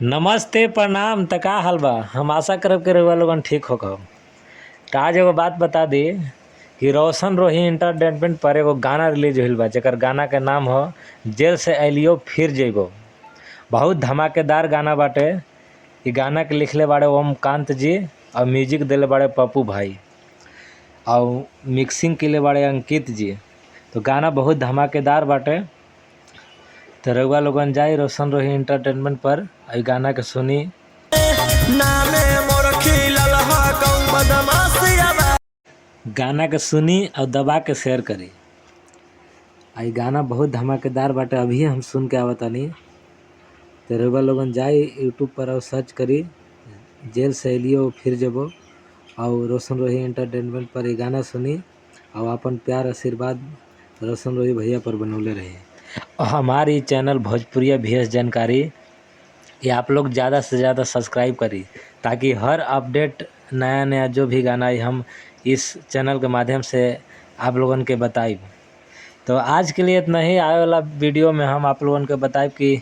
नमस्ते प्रणाम। त का हाल बा। हम आशा करब के रउआ लोगन ठीक होखब। त आज एगो बात बता दी कि रोशन रोही इंटरटेनमेंट पर एगो गाना रिलीज होइल बा जेकर गाना के नाम हो जेल से अलियो फिर जइबो। बहुत धमाकेदार गाना बाटे। इ गाना के लिखले बाड़े ओमकांत जी और म्यूजिक दिले बाड़े पप्पू भाई और मिक्सिंग किले बाड़े अंकित जी। तो गाना बहुत धमाकेदार बाटे। तो रउआ लोगन जाई रोशन रोही इंटरटेनमेंट पर आई गाना के सुनी। गाना के सुनी और दबा के शेयर करी। आई गाना बहुत धमाकेदार बाटे। अभी हम सुन के आवतानी। तो रउआ लोगन जाई यूट्यूब पर और सर्च करी जेल से अलियो फिर जबो और रोशन रोही इंटरटेनमेंट पर ये गाना सुनी और अपन प्यार आशीर्वाद रोशन रोही भैया पर बनौले रही। और हमारी चैनल भोजपुरिया VS जानकारी ये आप लोग ज़्यादा से ज़्यादा सब्सक्राइब करी ताकि हर अपडेट नया नया जो भी गाना है हम इस चैनल के माध्यम से आप लोगन के बताइब। तो आज के लिए इतना ही। आए वाला वीडियो में हम आप लोगन के बताइब कि